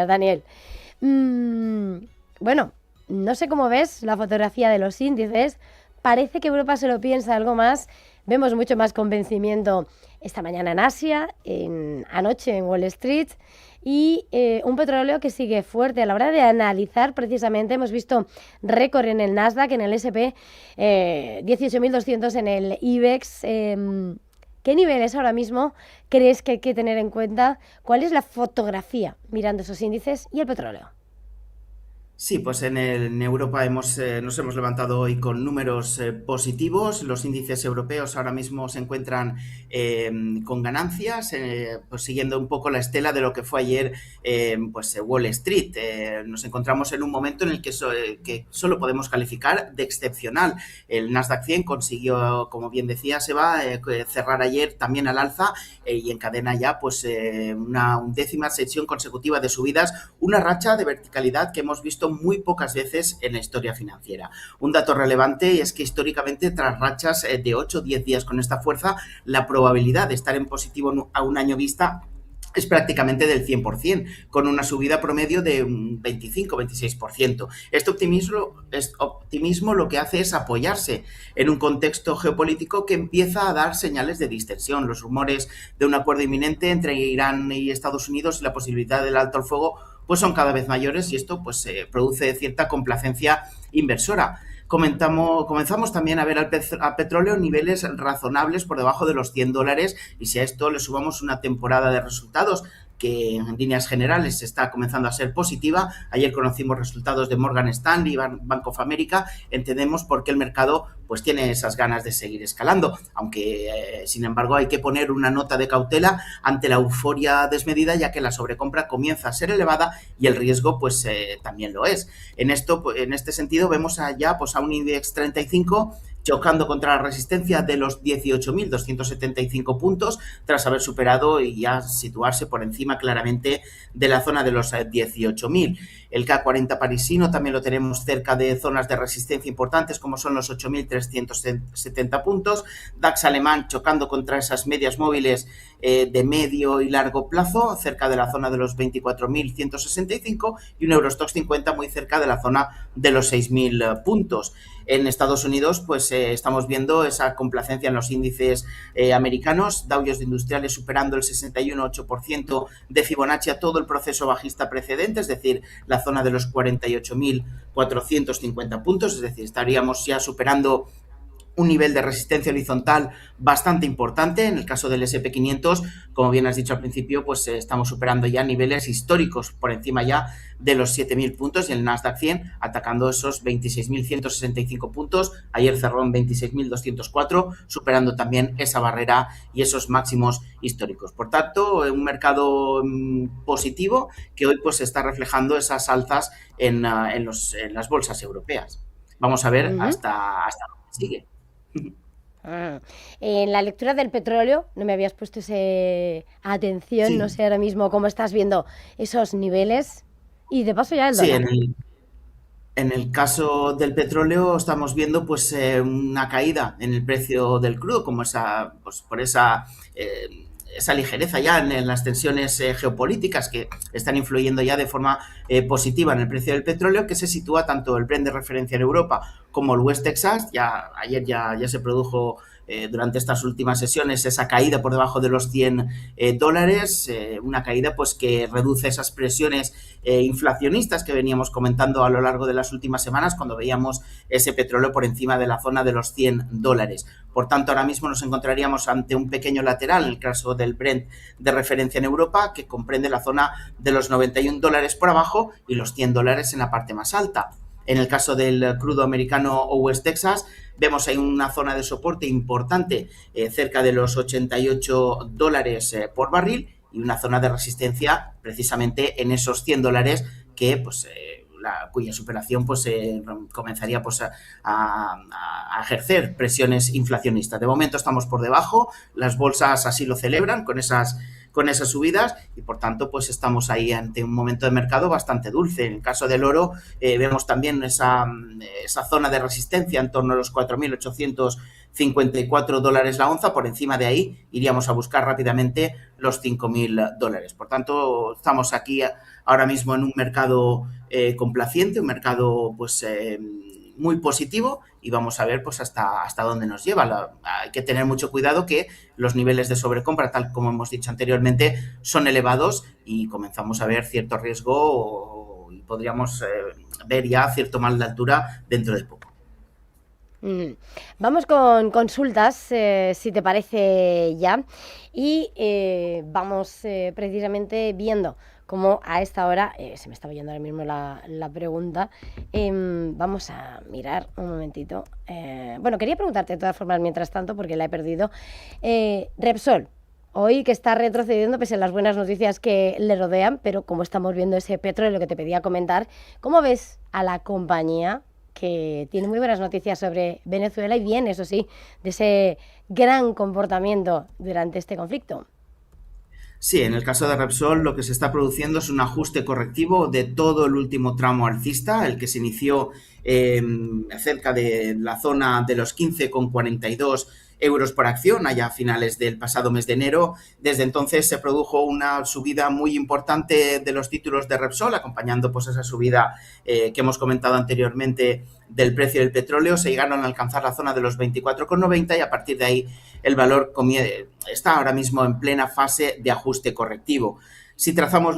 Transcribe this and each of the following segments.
Daniel. Mm, bueno, no sé cómo ves la fotografía de los índices. Parece que Europa se lo piensa algo más. Vemos mucho más convencimiento esta mañana en Asia, anoche en Wall Street y un petróleo que sigue fuerte. A la hora de analizar, precisamente, hemos visto récord en el Nasdaq, en el S&P, 18.200 en el IBEX. ¿Qué niveles ahora mismo crees que hay que tener en cuenta? ¿Cuál es la fotografía mirando esos índices y el petróleo? Sí, pues en Europa nos hemos levantado hoy con números positivos. Los índices europeos ahora mismo se encuentran eh, con ganancias, pues siguiendo un poco la estela de lo que fue ayer Wall Street. Nos encontramos en un momento en el que solo podemos calificar de excepcional. El Nasdaq 100 consiguió, como bien decía Seba, cerrar ayer también al alza y encadena ya una undécima sesión consecutiva de subidas, una racha de verticalidad que hemos visto muy pocas veces en la historia financiera. Un dato relevante es que históricamente tras rachas de 8 o 10 días con esta fuerza, la probabilidad de estar en positivo a un año vista es prácticamente del 100%, con una subida promedio de un 25-26%. Este optimismo lo que hace es apoyarse en un contexto geopolítico que empieza a dar señales de distensión. Los rumores de un acuerdo inminente entre Irán y Estados Unidos y la posibilidad del alto al fuego pues son cada vez mayores y esto produce cierta complacencia inversora. Comenzamos también a ver al petróleo niveles razonables por debajo de los $100 y si a esto le sumamos una temporada de resultados que en líneas generales está comenzando a ser positiva. Ayer conocimos resultados de Morgan Stanley, Bank of America. Entendemos por qué el mercado pues tiene esas ganas de seguir escalando, aunque sin embargo hay que poner una nota de cautela ante la euforia desmedida, ya que la sobrecompra comienza a ser elevada y el riesgo también lo es. En este sentido vemos allá a un IBEX 35 chocando contra la resistencia de los 18.275 puntos tras haber superado y ya situarse por encima claramente de la zona de los 18.000. El K40 parisino también lo tenemos cerca de zonas de resistencia importantes como son los 8.370 puntos. DAX alemán chocando contra esas medias móviles de medio y largo plazo cerca de la zona de los 24.165 y un Eurostoxx 50 muy cerca de la zona de los 6.000 puntos. En Estados Unidos, estamos viendo esa complacencia en los índices americanos, Dow Jones Industriales superando el 61,8% de Fibonacci a todo el proceso bajista precedente, es decir, la zona de los 48.450 puntos, es decir, estaríamos ya superando un nivel de resistencia horizontal bastante importante. En el caso del S&P 500, como bien has dicho al principio, estamos superando ya niveles históricos por encima ya de los 7.000 puntos y el Nasdaq 100 atacando esos 26.165 puntos. Ayer cerró en 26.204, superando también esa barrera y esos máximos históricos. Por tanto, un mercado positivo que hoy está reflejando esas alzas en las bolsas europeas. Vamos a ver Ujú. hasta dónde sigue. Ah. En la lectura del petróleo, no me habías puesto ese atención, no Sí, sé ahora mismo cómo estás viendo esos niveles. Y de paso ya el sí, dólar. en el caso del petróleo estamos viendo una caída en el precio del crudo, como por esa ligereza ya en las tensiones geopolíticas que están influyendo ya de forma positiva en el precio del petróleo, que se sitúa tanto el Brent de referencia en Europa como el West Texas. Ayer ya se produjo durante estas últimas sesiones esa caída por debajo de los $100, una caída que reduce esas presiones inflacionistas que veníamos comentando a lo largo de las últimas semanas cuando veíamos ese petróleo por encima de la zona de los $100. Por tanto, ahora mismo nos encontraríamos ante un pequeño lateral en el caso del Brent de referencia en Europa, que comprende la zona de los $91 por abajo y los $100 en la parte más alta. En el caso del crudo americano o West Texas, vemos ahí una zona de soporte importante cerca de los $88 por barril y una zona de resistencia precisamente en esos $100 que cuya superación comenzaría a ejercer presiones inflacionistas. De momento estamos por debajo, las bolsas así lo celebran con con esas subidas y por tanto pues estamos ahí ante un momento de mercado bastante dulce. En el caso del oro vemos también esa zona de resistencia en torno a los 4.854 dólares la onza. Por encima de ahí iríamos a buscar rápidamente los 5.000 dólares. Por tanto, estamos aquí ahora mismo en un mercado complaciente, un mercado pues muy positivo y vamos a ver pues hasta dónde nos lleva. Hay que tener mucho cuidado que los niveles de sobrecompra, tal como hemos dicho anteriormente, son elevados y comenzamos a ver cierto riesgo y podríamos ver ya cierto mal de altura dentro de poco. Vamos con consultas, si te parece ya, y vamos precisamente viendo cómo a esta hora, se me estaba yendo ahora mismo la pregunta, vamos a mirar un momentito. Bueno, quería preguntarte de todas formas mientras tanto, porque la he perdido. Repsol, hoy que está retrocediendo pese a las buenas noticias que le rodean, pero como estamos viendo ese petróleo que te pedía comentar, ¿cómo ves a la compañía que tiene muy buenas noticias sobre Venezuela y viene, eso sí, de ese gran comportamiento durante este conflicto? Sí, en el caso de Repsol lo que se está produciendo es un ajuste correctivo de todo el último tramo alcista, el que se inició cerca de la zona de los 15,42 euros por acción allá a finales del pasado mes de enero. Desde entonces se produjo una subida muy importante de los títulos de Repsol, acompañando pues esa subida que hemos comentado anteriormente del precio del petróleo. Se llegaron a alcanzar la zona de los 24,90 y a partir de ahí el valor está ahora mismo en plena fase de ajuste correctivo. Si trazamos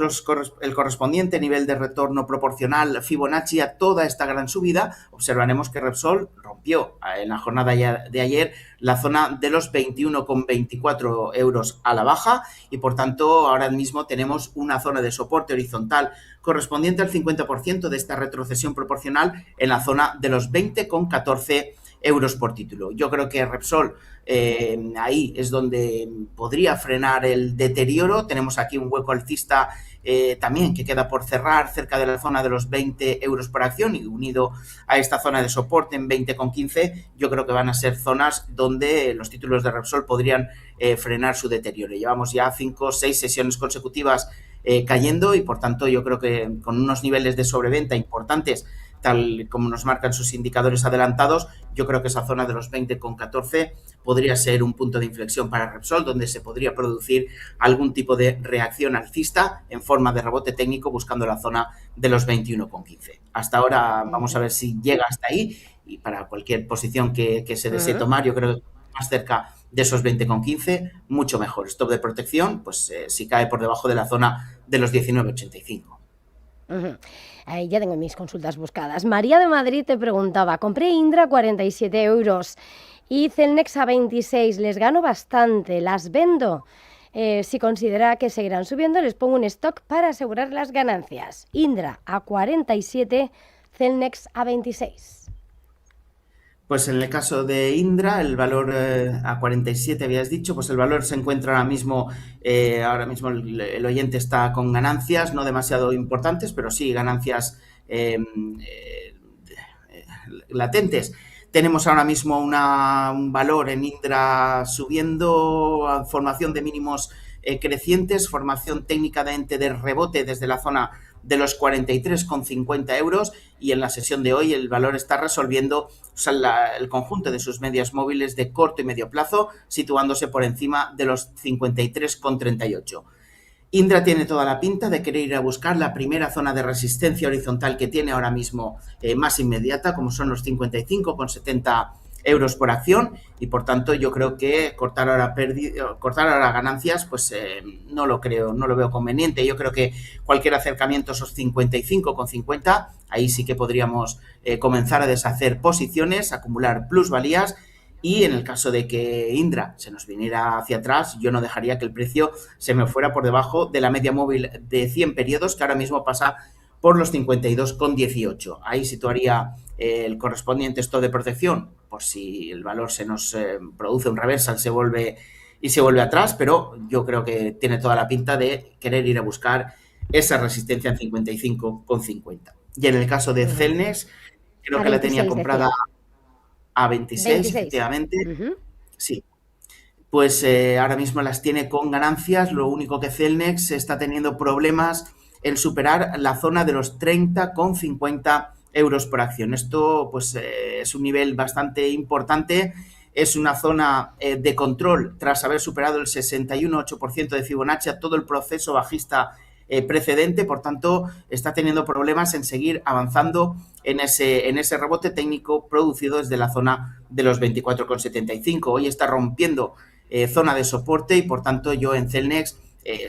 el correspondiente nivel de retorno proporcional Fibonacci a toda esta gran subida, observaremos que Repsol rompió en la jornada de ayer la zona de los 21,24 euros a la baja y por tanto ahora mismo tenemos una zona de soporte horizontal correspondiente al 50% de esta retrocesión proporcional en la zona de los 20,14 euros por título. Yo creo que Repsol ahí es donde podría frenar el deterioro. Tenemos aquí un hueco alcista también que queda por cerrar cerca de la zona de los 20 euros por acción y unido a esta zona de soporte en 20,15, yo creo que van a ser zonas donde los títulos de Repsol podrían frenar su deterioro. Llevamos ya 5 o 6 sesiones consecutivas cayendo y por tanto yo creo que con unos niveles de sobreventa importantes tal como nos marcan sus indicadores adelantados, yo creo que esa zona de los 20,14 podría ser un punto de inflexión para Repsol, donde se podría producir algún tipo de reacción alcista en forma de rebote técnico buscando la zona de los 21,15. Hasta ahora vamos a ver si llega hasta ahí y para cualquier posición que se desee tomar, yo creo que más cerca de esos 20,15, mucho mejor. Stop de protección, pues si cae por debajo de la zona de los 19,85. Ahí ya tengo mis consultas buscadas. María de Madrid te preguntaba, compré Indra a 47 euros y Celnex a 26, les gano bastante, las vendo. Si considera que seguirán subiendo, les pongo un stock para asegurar las ganancias. Indra a 47, Celnex a 26. Pues en el caso de Indra, el valor a 47 habías dicho, pues el valor se encuentra ahora mismo el oyente está con ganancias, no demasiado importantes, pero sí ganancias latentes. Tenemos ahora mismo un valor en Indra subiendo, formación de mínimos crecientes, formación técnicamente de rebote desde la zona de los 43,50 euros y en la sesión de hoy el valor está resolviendo el conjunto de sus medias móviles de corto y medio plazo, situándose por encima de los 53,38. Indra tiene toda la pinta de querer ir a buscar la primera zona de resistencia horizontal que tiene ahora mismo más inmediata, como son los 55,70 euros por acción y por tanto yo creo que cortar ahora ganancias pues no lo veo conveniente. Yo creo que cualquier acercamiento a esos 55,50 ahí sí que podríamos comenzar a deshacer posiciones, acumular plusvalías y en el caso de que Indra se nos viniera hacia atrás, yo no dejaría que el precio se me fuera por debajo de la media móvil de 100 periodos que ahora mismo pasa por los 52,18. Ahí situaría el correspondiente stop de protección por si el valor se nos produce un reversal, se vuelve atrás, pero yo creo que tiene toda la pinta de querer ir a buscar esa resistencia en 55,50. Y en el caso de Celnex, creo que la tenía comprada a 26, efectivamente. Sí. pues ahora mismo las tiene con ganancias. Lo único que Celnex está teniendo problemas en superar la zona de los 30,50 euros por acción. Esto pues es un nivel bastante importante. Es una zona de control tras haber superado el 61,8% de Fibonacci a todo el proceso bajista precedente. Por tanto, está teniendo problemas en seguir avanzando en ese rebote técnico producido desde la zona de los 24,75. Hoy está rompiendo zona de soporte y, por tanto, yo en Celnex,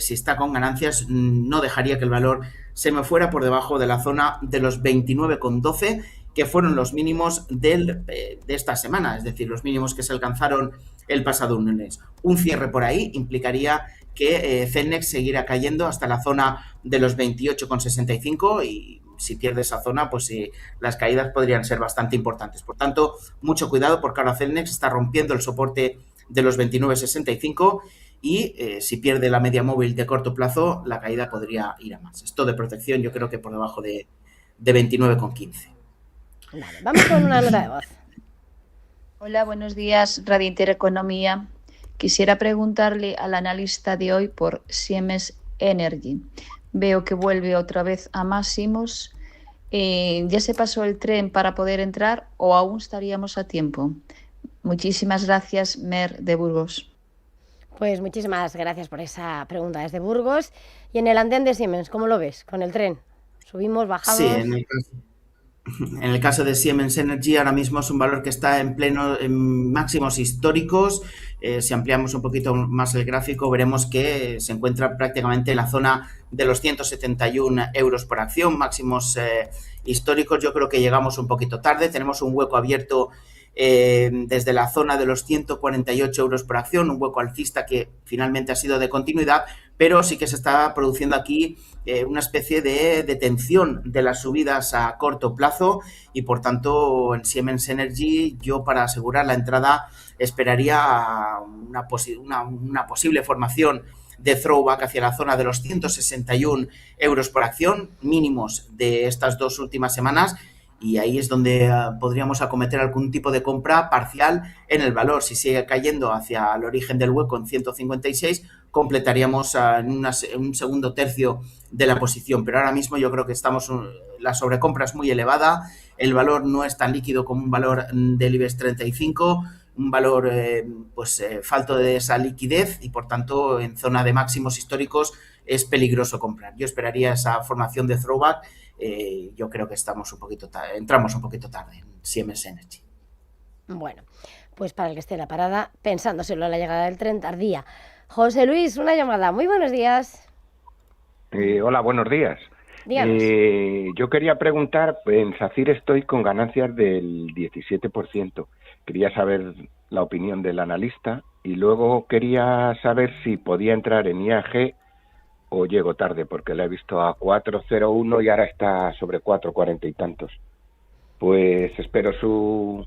si está con ganancias, no dejaría que el valor se me fuera por debajo de la zona de los 29,12, que fueron los mínimos de esta semana, es decir, los mínimos que se alcanzaron el pasado lunes. Un cierre por ahí implicaría que Celnex seguirá cayendo hasta la zona de los 28,65 y si pierde esa zona, pues las caídas podrían ser bastante importantes. Por tanto, mucho cuidado porque ahora Celnex está rompiendo el soporte de los 29,65 y si pierde la media móvil de corto plazo, la caída podría ir a más. Esto de protección yo creo que por debajo de 29,15. Vale, vamos con una nota de voz. Hola, buenos días, Radio Intereconomía. Quisiera preguntarle al analista de hoy por Siemens Energy. Veo que vuelve otra vez a máximos. ¿Ya se pasó el tren para poder entrar o aún estaríamos a tiempo? Muchísimas gracias, Mer de Burgos. Pues muchísimas gracias por esa pregunta desde Burgos. Y en el andén de Siemens, ¿cómo lo ves con el tren? ¿Subimos, bajamos? Sí, en el caso de Siemens Energy ahora mismo es un valor que está en máximos históricos. Si ampliamos un poquito más el gráfico, veremos que se encuentra prácticamente en la zona de los 171 euros por acción, máximos históricos. Yo creo que llegamos un poquito tarde, tenemos un hueco abierto desde la zona de los 148 euros por acción, un hueco alcista que finalmente ha sido de continuidad, pero sí que se está produciendo aquí una especie de tensión de las subidas a corto plazo y por tanto en Siemens Energy yo para asegurar la entrada esperaría una posible formación de throwback hacia la zona de los 161 euros por acción, mínimos de estas dos últimas semanas. Y ahí es donde podríamos acometer algún tipo de compra parcial en el valor. Si sigue cayendo hacia el origen del hueco en 156, completaríamos en un segundo tercio de la posición. Pero ahora mismo yo creo que la sobrecompra es muy elevada, el valor no es tan líquido como un valor del IBEX 35, un valor falto de esa liquidez y por tanto en zona de máximos históricos es peligroso comprar. Yo esperaría esa formación de throwback. Yo creo que entramos un poquito tarde en Siemens Energy. Bueno, pues para el que esté en la parada, pensándoselo a la llegada del tren tardía. José Luis, una llamada. Muy buenos días. Hola, buenos días. Yo quería preguntar, en SACIR estoy con ganancias del 17%. Quería saber la opinión del analista y luego quería saber si podía entrar en IAG o llego tarde porque la he visto a 4,01 y ahora está sobre 4,40 y tantos. Pues espero su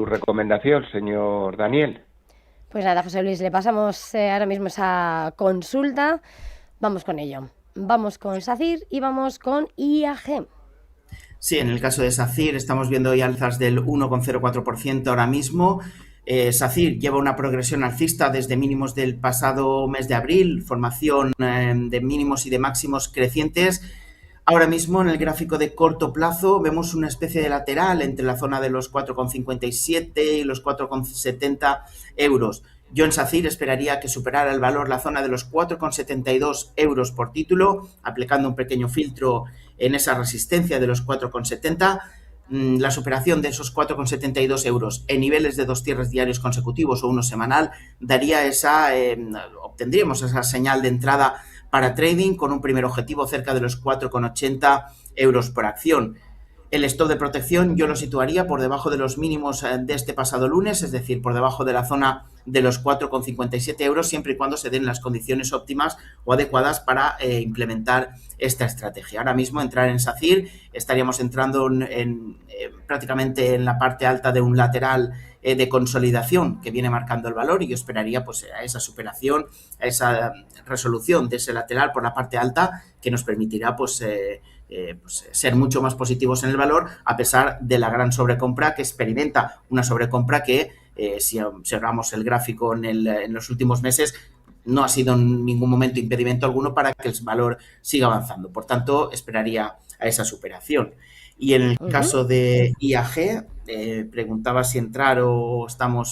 recomendación, señor Daniel. Pues nada, José Luis, le pasamos ahora mismo esa consulta. Vamos con ello. Vamos con SACIR y vamos con IAG. Sí, en el caso de SACIR estamos viendo hoy alzas del 1,04% ahora mismo. SACIR lleva una progresión alcista desde mínimos del pasado mes de abril, formación de mínimos y de máximos crecientes. Ahora mismo en el gráfico de corto plazo vemos una especie de lateral entre la zona de los 4,57 y los 4,70 euros. Yo en SACIR esperaría que superara el valor la zona de los 4,72 euros por título, aplicando un pequeño filtro en esa resistencia de los 4,70. La superación de esos 4,72 euros en niveles de 2 cierres diarios consecutivos o uno semanal daría obtendríamos esa señal de entrada para trading con un primer objetivo cerca de los 4,80 euros por acción. El stop de protección yo lo situaría por debajo de los mínimos de este pasado lunes, es decir, por debajo de la zona de los 4,57 euros, siempre y cuando se den las condiciones óptimas o adecuadas para implementar esta estrategia. Ahora mismo entrar en SACIR estaríamos entrando prácticamente en la parte alta de un lateral de consolidación que viene marcando el valor y yo esperaría pues a esa superación, a esa resolución de ese lateral por la parte alta que nos permitirá ser mucho más positivos en el valor a pesar de la gran sobrecompra que experimenta, una sobrecompra que si observamos el gráfico en los últimos meses, no ha sido en ningún momento impedimento alguno para que el valor siga avanzando. Por tanto, esperaría a esa superación. Y en el caso de IAG, preguntaba si entrar o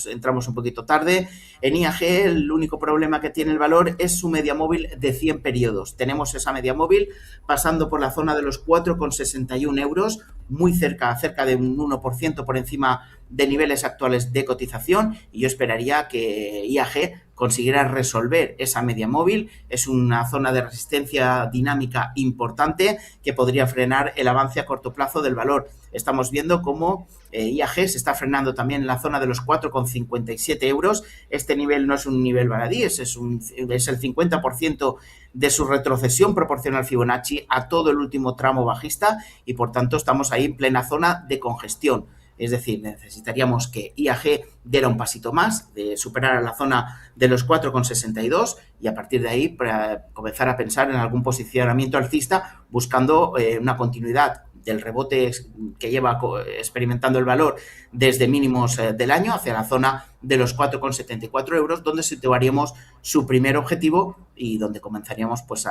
entramos un poquito tarde. En IAG el único problema que tiene el valor es su media móvil de 100 periodos. Tenemos esa media móvil pasando por la zona de los 4,61 euros, muy cerca de un 1% por encima de niveles actuales de cotización, y yo esperaría que IAG consiguiera resolver esa media móvil. Es una zona de resistencia dinámica importante que podría frenar el avance a corto plazo del valor. Estamos viendo cómo IAG se está frenando también en la zona de los 4,57 euros. Este nivel no es un nivel baladí, es el 50% de su retrocesión proporcional Fibonacci a todo el último tramo bajista, y por tanto estamos ahí en plena zona de congestión. Es decir, necesitaríamos que IAG diera un pasito más, de superar a la zona de los 4,62, y a partir de ahí para comenzar a pensar en algún posicionamiento alcista, buscando una continuidad del rebote que lleva experimentando el valor desde mínimos del año hacia la zona de los 4,74 euros, donde situaríamos su primer objetivo y donde comenzaríamos pues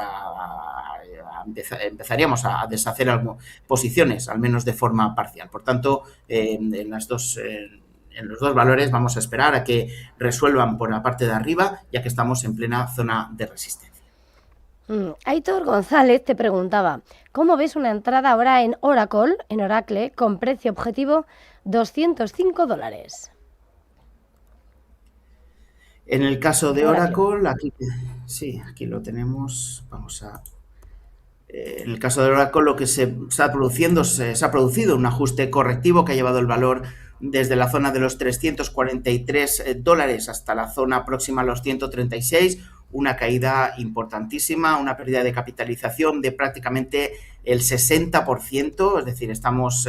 empezaríamos a deshacer posiciones, al menos de forma parcial. Por tanto, en los dos valores vamos a esperar a que resuelvan por la parte de arriba, ya que estamos en plena zona de resistencia. Aitor González te preguntaba, ¿cómo ves una entrada ahora en Oracle, con precio objetivo $205? En el caso de Oracle, aquí lo tenemos. En el caso de Oracle, lo que se ha producido un ajuste correctivo que ha llevado el valor desde la zona de los $343 hasta la zona próxima a los 136, una caída importantísima, una pérdida de capitalización de prácticamente el 60%, es decir, estamos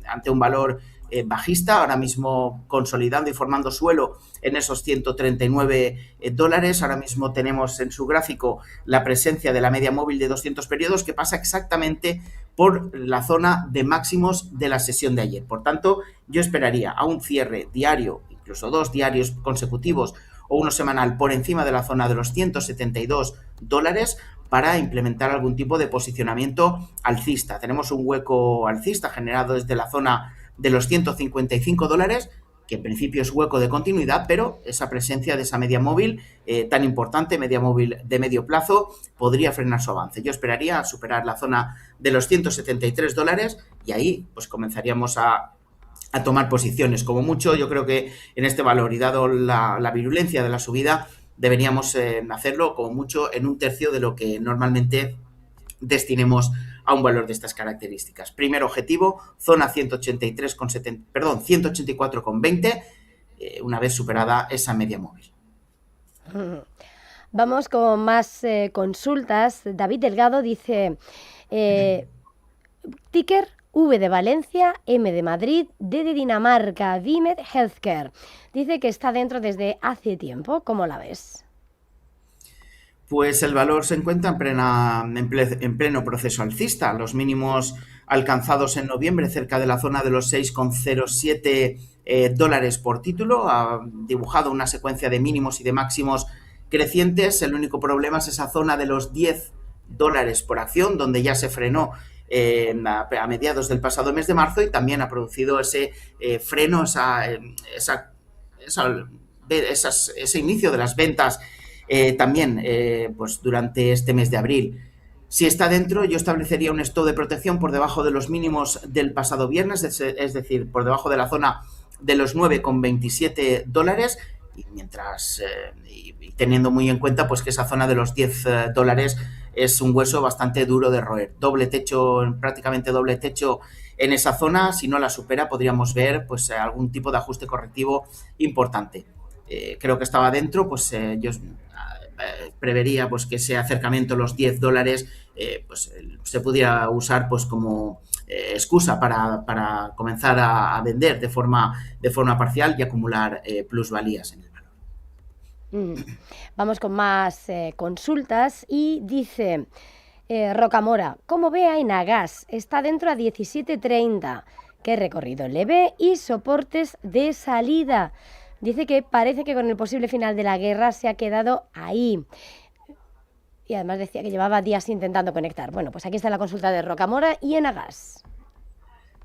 ante un valor bajista, ahora mismo consolidando y formando suelo en esos $139. Ahora mismo tenemos en su gráfico la presencia de la media móvil de 200 periodos, que pasa exactamente por la zona de máximos de la sesión de ayer. Por tanto, yo esperaría a un cierre diario, incluso 2 diarios consecutivos o uno semanal por encima de la zona de los $172 para implementar algún tipo de posicionamiento alcista. Tenemos un hueco alcista generado desde la zona de los $155, que en principio es hueco de continuidad, pero esa presencia de esa media móvil tan importante, media móvil de medio plazo, podría frenar su avance. Yo esperaría superar la zona de los $173 y ahí pues comenzaríamos a tomar posiciones. Como mucho, yo creo que en este valor, y dado la virulencia de la subida, deberíamos hacerlo como mucho en un tercio de lo que normalmente destinemos a un valor de estas características. Primer objetivo, zona 184,20, una vez superada esa media móvil. Vamos con más consultas. David Delgado dice, ticker V de Valencia, M de Madrid, D de Dinamarca, Vimed Healthcare. Dice que está dentro desde hace tiempo. ¿Cómo la ves? Pues el valor se encuentra en pleno proceso alcista. Los mínimos alcanzados en noviembre, cerca de la zona de los $6,07 por título, ha dibujado una secuencia de mínimos y de máximos crecientes. El único problema es esa zona de los $10 por acción, donde ya se frenó a mediados del pasado mes de marzo, y también ha producido ese freno, ese inicio de las ventas también pues durante este mes de abril. Si está dentro, yo establecería un stop de protección por debajo de los mínimos del pasado viernes, es decir, por debajo de la zona de los $9,27, y mientras y teniendo muy en cuenta pues que esa zona de los $10 es un hueso bastante duro de roer. Prácticamente doble techo en esa zona. Si no la supera, podríamos ver pues algún tipo de ajuste correctivo importante. Creo que estaba dentro, pues yo prevería pues que ese acercamiento a los $10 pues se pudiera usar pues como excusa para comenzar a vender de forma parcial y acumular plusvalías en el valor. Vamos con más consultas, y dice Rocamora, ¿cómo ve a Enagas? Está dentro a 17.30. ¿Qué recorrido le ve y soportes de salida? dice que parece que con el posible final de la guerra se ha quedado ahí. Y además decía que llevaba días intentando conectar. Bueno, pues aquí está la consulta de Rocamora y Enagas.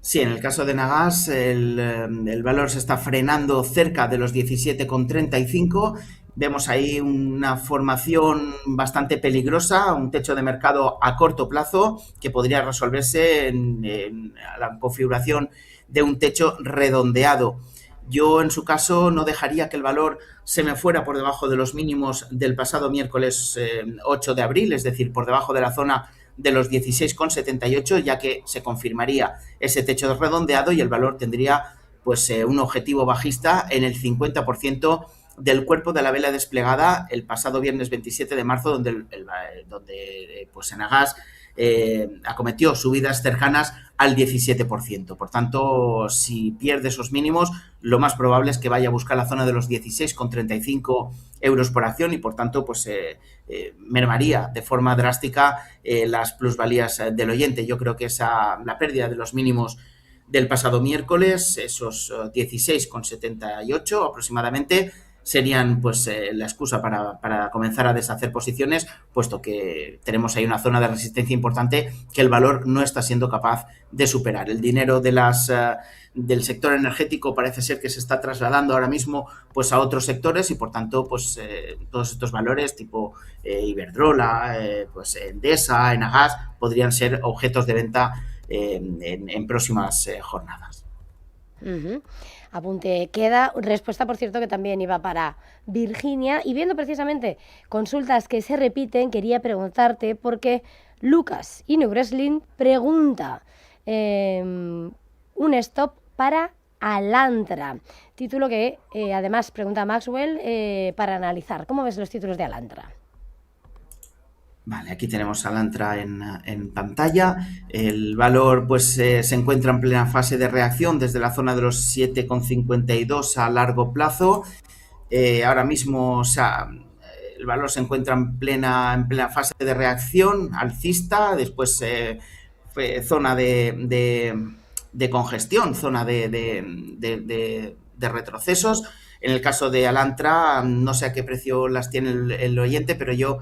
Sí, en el caso de Enagas, el valor se está frenando cerca de los 17,35. Vemos ahí una formación bastante peligrosa, un techo de mercado a corto plazo que podría resolverse en la configuración de un techo redondeado. Yo, en su caso, no dejaría que el valor se me fuera por debajo de los mínimos del pasado miércoles 8 de abril, es decir, por debajo de la zona de los 16,78, ya que se confirmaría ese techo redondeado y el valor tendría pues un objetivo bajista en el 50% del cuerpo de la vela desplegada el pasado viernes 27 de marzo, donde pues Enagas acometió subidas cercanas al 17%. Por tanto, si pierde esos mínimos, lo más probable es que vaya a buscar la zona de los 16,35 euros por acción y, por tanto, pues mermaría de forma drástica las plusvalías del oyente. Yo creo que la pérdida de los mínimos del pasado miércoles, esos 16,78 aproximadamente, serían pues la excusa para comenzar a deshacer posiciones, puesto que tenemos ahí una zona de resistencia importante que el valor no está siendo capaz de superar. El dinero del sector energético parece ser que se está trasladando ahora mismo pues a otros sectores y, por tanto, pues todos estos valores tipo Iberdrola, pues Endesa, Enagas, podrían ser objetos de venta en próximas jornadas. Uh-huh. Apunte queda. Respuesta, por cierto, que también iba para Virginia. Y viendo precisamente consultas que se repiten, quería preguntarte, porque Lucas Inugreslin pregunta un stop para Alantra. Título que además pregunta Maxwell para analizar. ¿Cómo ves los títulos de Alantra? Vale, aquí tenemos Alantra en pantalla. El valor pues se encuentra en plena fase de reacción desde la zona de los 7,52 a largo plazo. Ahora mismo el valor se encuentra en plena fase de reacción alcista, después zona de congestión, zona de retrocesos. En el caso de Alantra, no sé a qué precio las tiene el oyente, pero yo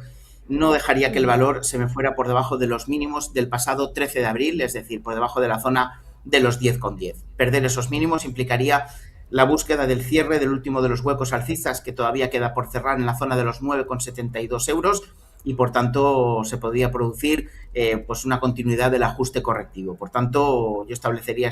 no dejaría que el valor se me fuera por debajo de los mínimos del pasado 13 de abril, es decir, por debajo de la zona de los 10,10. Perder esos mínimos implicaría la búsqueda del cierre del último de los huecos alcistas, que todavía queda por cerrar en la zona de los 9,72 euros, y por tanto se podría producir pues una continuidad del ajuste correctivo. Por tanto, yo establecería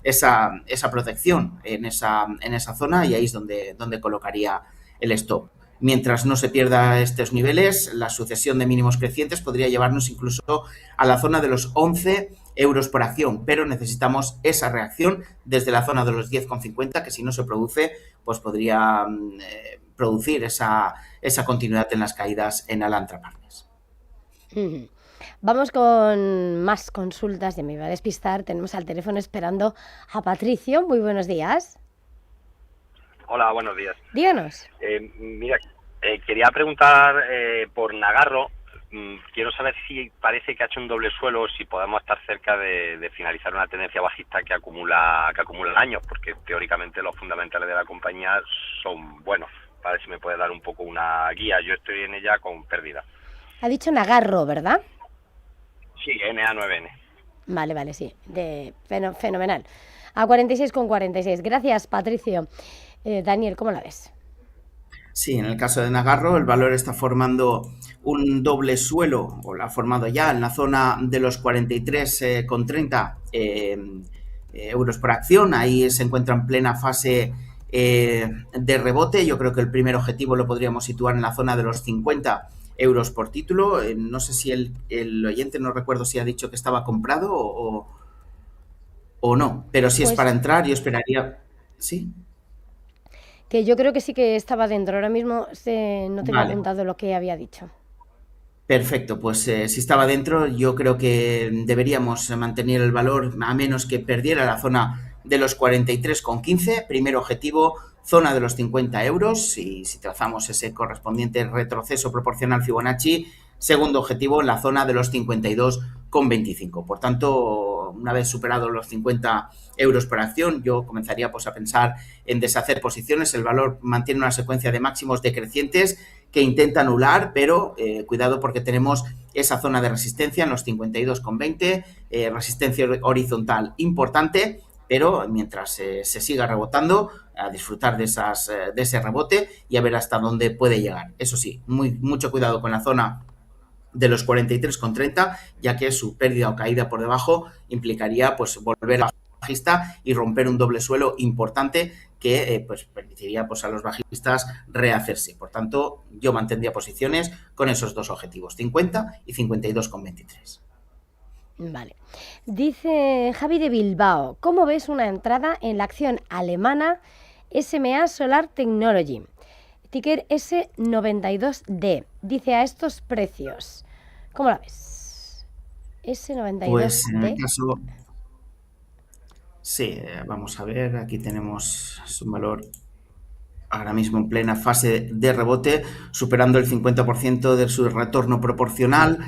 esa protección en esa zona, y ahí es donde colocaría el stop. Mientras no se pierda estos niveles, la sucesión de mínimos crecientes podría llevarnos incluso a la zona de los 11 euros por acción, pero necesitamos esa reacción desde la zona de los 10,50, que si no se produce, pues podría producir esa continuidad en las caídas en Alantra Partners. Vamos con más consultas, ya me iba a despistar. Tenemos al teléfono esperando a Patricio. Muy buenos días. Hola, buenos días. Díganos. Mira, quería preguntar por Nagarro. Quiero saber si parece que ha hecho un doble suelo, si podemos estar cerca de finalizar una tendencia bajista que acumula años, porque teóricamente los fundamentales de la compañía son buenos. Para ver si me puede dar un poco una guía. Yo estoy en ella con pérdida. Ha dicho Nagarro, ¿verdad? Sí, NA9N. Vale, sí. Fenomenal. A 46,46. Gracias, Patricio. Daniel, ¿cómo la ves? Sí, en el caso de Nagarro, el valor está formando un doble suelo, o lo ha formado ya, en la zona de los 43,30 euros por acción. Ahí se encuentra en plena fase de rebote. Yo creo que el primer objetivo lo podríamos situar en la zona de los 50 euros por título. No sé si el oyente, no recuerdo si ha dicho que estaba comprado o no, pero si es para entrar, yo esperaría... ¿Sí? Que yo creo que sí que estaba dentro. Ahora mismo no tengo apuntado lo que había dicho. Perfecto, pues si estaba dentro, yo creo que deberíamos mantener el valor a menos que perdiera la zona de los 43,15. Primer objetivo, zona de los 50 euros. Y si trazamos ese correspondiente retroceso proporcional Fibonacci, segundo objetivo en la zona de los 52,25. Por tanto, una vez superados los 50 euros por acción, yo comenzaría pues a pensar en deshacer posiciones. El valor mantiene una secuencia de máximos decrecientes que intenta anular, pero cuidado porque tenemos esa zona de resistencia en los 52,20, resistencia horizontal importante, pero mientras se siga rebotando, a disfrutar de ese rebote y a ver hasta dónde puede llegar. Eso sí, mucho cuidado con la zona de los 43,30, ya que su pérdida o caída por debajo implicaría pues volver a bajista y romper un doble suelo importante que pues permitiría pues a los bajistas rehacerse. Por tanto, yo mantendría posiciones con esos dos objetivos, 50 y 52,23. Vale. Dice Javi de Bilbao, ¿cómo ves una entrada en la acción alemana SMA Solar Technology? Ticker S92D. Dice a estos precios. ¿Cómo la ves? S92D. Pues en el caso... Sí, vamos a ver, aquí tenemos un valor ahora mismo en plena fase de rebote, superando el 50% de su retorno proporcional.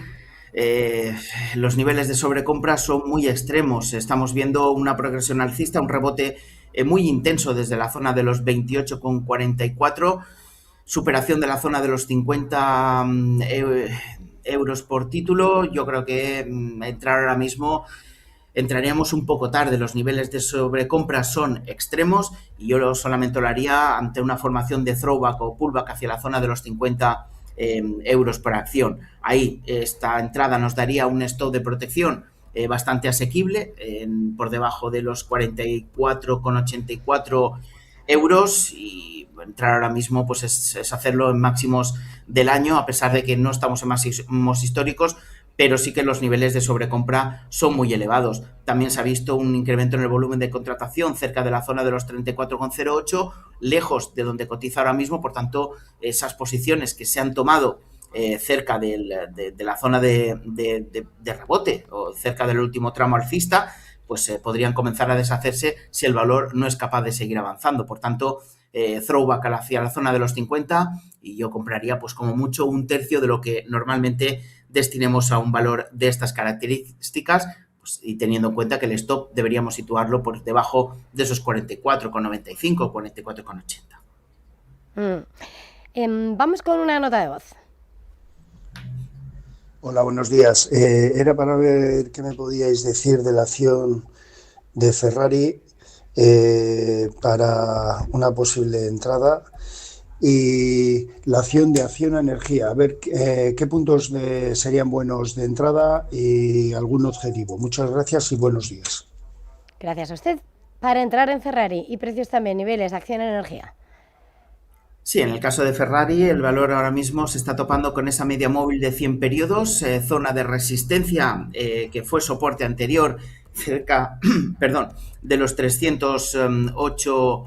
Los niveles de sobrecompra son muy extremos. Estamos viendo una progresión alcista, un rebote muy intenso desde la zona de los 28,44, superación de la zona de los 50 euros por título. Yo creo que entrar ahora mismo entraríamos un poco tarde. Los niveles de sobrecompra son extremos y yo solamente lo haría ante una formación de throwback o pullback hacia la zona de los 50 euros por acción. Ahí esta entrada nos daría un stop de protección bastante asequible, por debajo de los 44,84 euros, y entrar ahora mismo pues es hacerlo en máximos del año, a pesar de que no estamos en máximos históricos, pero sí que los niveles de sobrecompra son muy elevados. También se ha visto un incremento en el volumen de contratación cerca de la zona de los 34,08, lejos de donde cotiza ahora mismo. Por tanto, esas posiciones que se han tomado cerca de la zona de rebote o cerca del último tramo alcista, pues podrían comenzar a deshacerse si el valor no es capaz de seguir avanzando. Por tanto, throwback hacia la zona de los 50, y yo compraría pues como mucho un tercio de lo que normalmente destinemos a un valor de estas características, pues, y teniendo en cuenta que el stop deberíamos situarlo por debajo de esos 44,95 o 44,80. Vamos con una nota de voz. Hola, buenos días. Era para ver qué me podíais decir de la acción de Ferrari para una posible entrada, y la acción de Acciona Energía, a ver qué puntos serían buenos de entrada y algún objetivo. Muchas gracias y buenos días. Gracias a usted. Para entrar en Ferrari y precios también, niveles, Acciona Energía. Sí, en el caso de Ferrari, el valor ahora mismo se está topando con esa media móvil de 100 periodos, zona de resistencia que fue soporte anterior cerca, de los 308.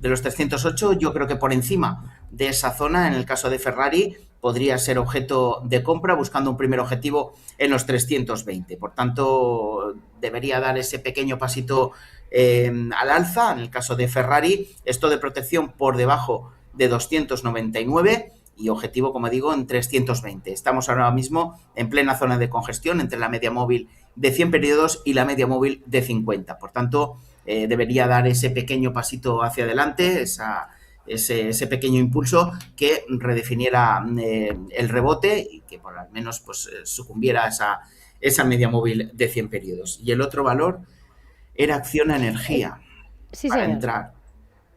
De los 308, yo creo que por encima de esa zona, en el caso de Ferrari, podría ser objeto de compra, buscando un primer objetivo en los 320. Por tanto, debería dar ese pequeño pasito al alza. En el caso de Ferrari, esto de protección por debajo de 299 y objetivo, como digo, en 320. Estamos ahora mismo en plena zona de congestión entre la media móvil de 100 periodos y la media móvil de 50. Por tanto, debería dar ese pequeño pasito hacia adelante, ese pequeño impulso que redefiniera el rebote y que por al menos pues sucumbiera a esa media móvil de 100 periodos. Y el otro valor era Acciona Energía. Sí, para señor. entrar.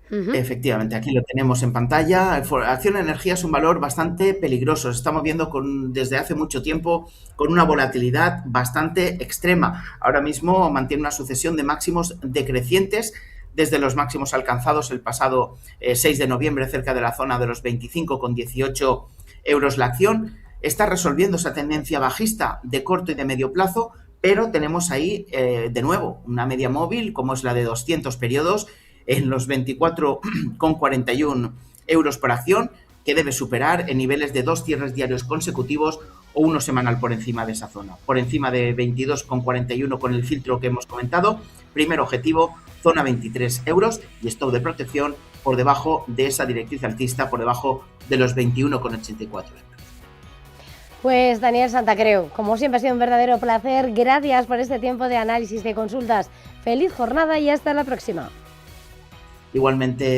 Efectivamente, aquí lo tenemos en pantalla. Acciona Energía es un valor bastante peligroso. Estamos viendo desde hace mucho tiempo con una volatilidad bastante extrema. Ahora mismo mantiene una sucesión de máximos decrecientes desde los máximos alcanzados el pasado 6 de noviembre, cerca de la zona de los 25,18 euros la acción. Está resolviendo esa tendencia bajista de corto y de medio plazo, pero tenemos ahí de nuevo una media móvil como es la de 200 periodos en los 24,41 euros por acción, que debe superar en niveles de 2 cierres diarios consecutivos o uno semanal por encima de esa zona. Por encima de 22,41 con el filtro que hemos comentado, primer objetivo, zona 23 euros y stop de protección por debajo de esa directriz alcista, por debajo de los 21,84 euros. Pues Daniel Santacreu, como siempre ha sido un verdadero placer. Gracias por este tiempo de análisis, de consultas. Feliz jornada y hasta la próxima. Igualmente.